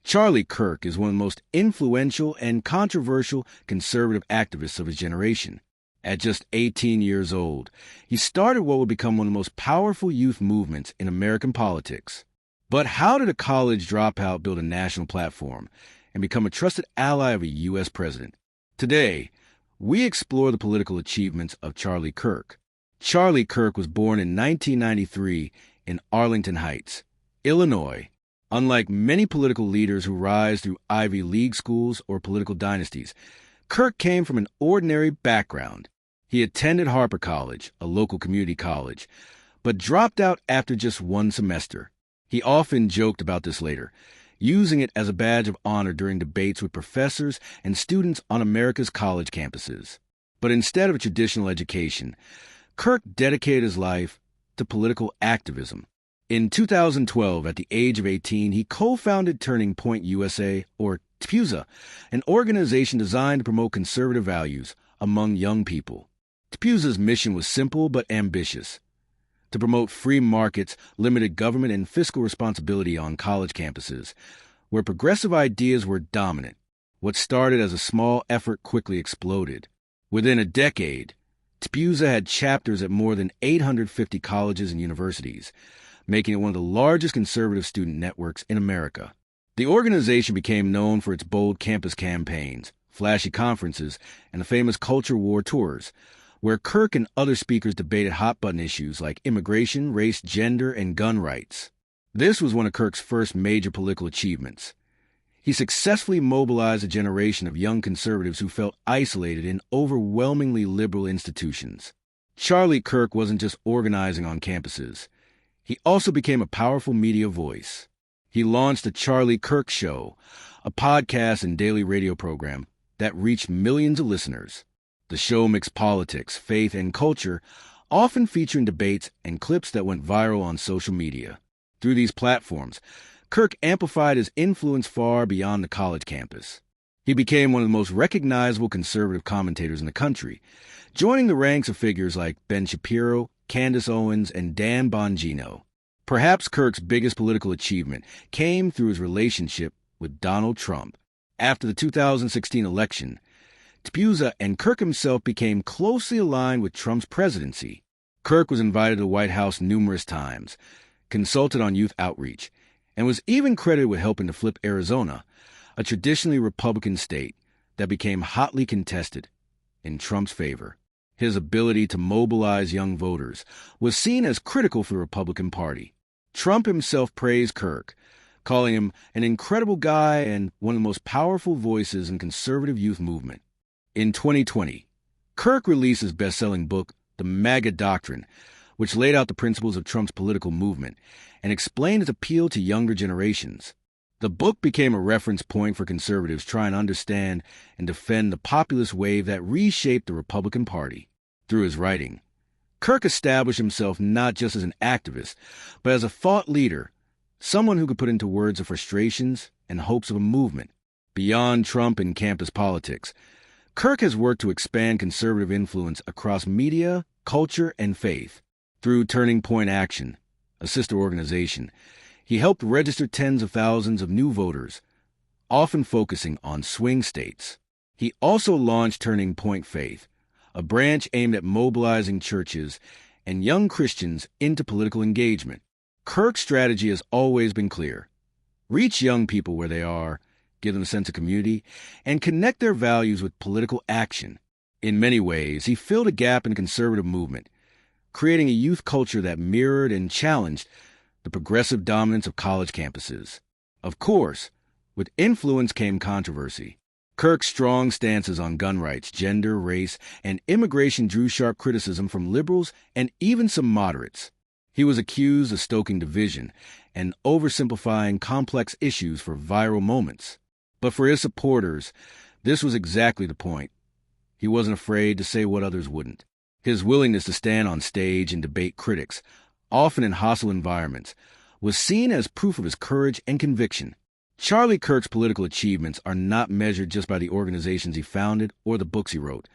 Charlie Kirk is one of the most influential and controversial conservative activists of his generation. At just 18 years old, he started what would become one of the most powerful youth movements in American politics. But how did a college dropout build a national platform and become a trusted ally of a U.S. president? Today, we explore the political achievements of Charlie Kirk. Charlie Kirk was born in 1993 in Arlington Heights, Illinois. Unlike many political leaders who rise through Ivy League schools or political dynasties, Kirk came from an ordinary background. He attended Harper College, a local community college, but dropped out after just one semester. He often joked about this later, using it as a badge of honor during debates with professors and students on America's college campuses. But instead of a traditional education, Kirk dedicated his life to political activism. In 2012, at the age of 18, he co-founded Turning Point USA, or TPUSA, an organization designed to promote conservative values among young people. TPUSA's mission was simple but ambitious: to promote free markets, limited government, and fiscal responsibility on college campuses, where progressive ideas were dominant. What started as a small effort quickly exploded. Within a decade, TPUSA had chapters at more than 850 colleges and universities, making it one of the largest conservative student networks in America. The organization became known for its bold campus campaigns, flashy conferences, and the famous culture war tours, where Kirk and other speakers debated hot-button issues like immigration, race, gender, and gun rights. This was one of Kirk's first major political achievements. He successfully mobilized a generation of young conservatives who felt isolated in overwhelmingly liberal institutions. Charlie Kirk wasn't just organizing on campuses. He also became a powerful media voice. He launched the Charlie Kirk Show, a podcast and daily radio program that reached millions of listeners. The show mixed politics, faith, and culture, often featuring debates and clips that went viral on social media. Through these platforms, Kirk amplified his influence far beyond the college campus. He became one of the most recognizable conservative commentators in the country, joining the ranks of figures like Ben Shapiro, Candace Owens, and Dan Bongino. Perhaps Kirk's biggest political achievement came through his relationship with Donald Trump. After the 2016 election, TPUSA and Kirk himself became closely aligned with Trump's presidency. Kirk was invited to the White House numerous times, consulted on youth outreach, and was even credited with helping to flip Arizona, a traditionally Republican state that became hotly contested in Trump's favor. His ability to mobilize young voters was seen as critical for the Republican Party. Trump himself praised Kirk, calling him an incredible guy and one of the most powerful voices in the conservative youth movement. In 2020, Kirk released his best-selling book, The MAGA Doctrine, which laid out the principles of Trump's political movement and explained its appeal to younger generations. The book became a reference point for conservatives trying to understand and defend the populist wave that reshaped the Republican Party. Through his writing, Kirk established himself not just as an activist, but as a thought leader, someone who could put into words the frustrations and hopes of a movement. Beyond Trump and campus politics, Kirk has worked to expand conservative influence across media, culture, and faith. Through Turning Point Action, a sister organization, he helped register tens of thousands of new voters, often focusing on swing states. He also launched Turning Point Faith, a branch aimed at mobilizing churches and young Christians into political engagement. Kirk's strategy has always been clear: reach young people where they are, give them a sense of community, and connect their values with political action. In many ways, he filled a gap in the conservative movement, creating a youth culture that mirrored and challenged the progressive dominance of college campuses. Of course, with influence came controversy. Kirk's strong stances on gun rights, gender, race, and immigration drew sharp criticism from liberals and even some moderates. He was accused of stoking division and oversimplifying complex issues for viral moments. But for his supporters, this was exactly the point. He wasn't afraid to say what others wouldn't. His willingness to stand on stage and debate critics, often in hostile environments, was seen as proof of his courage and conviction. Charlie Kirk's political achievements are not measured just by the organizations he founded or the books he wrote,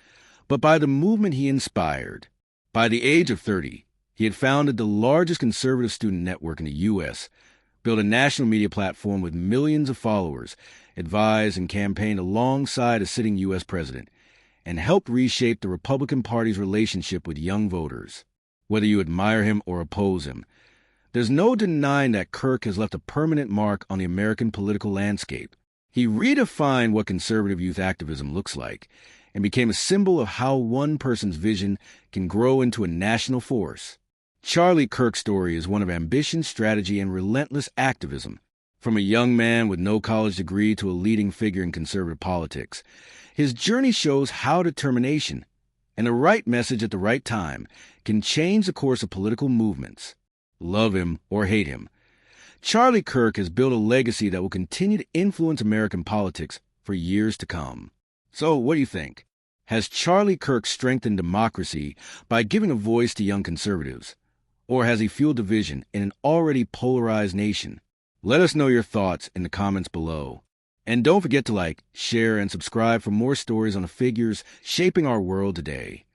but by the movement he inspired. By the age of 30, he had founded the largest conservative student network in the U.S., built a national media platform with millions of followers, advised and campaigned alongside a sitting U.S. president, and helped reshape the Republican Party's relationship with young voters. Whether you admire him or oppose him, there's no denying that Kirk has left a permanent mark on the American political landscape. He redefined what conservative youth activism looks like and became a symbol of how one person's vision can grow into a national force. Charlie Kirk's story is one of ambition, strategy, and relentless activism. From a young man with no college degree to a leading figure in conservative politics, his journey shows how determination and the right message at the right time can change the course of political movements. Love him or hate him, Charlie Kirk has built a legacy that will continue to influence American politics for years to come. So, what do you think? Has Charlie Kirk strengthened democracy by giving a voice to young conservatives? Or has he fueled division in an already polarized nation? Let us know your thoughts in the comments below. And don't forget to like, share, and subscribe for more stories on the figures shaping our world today.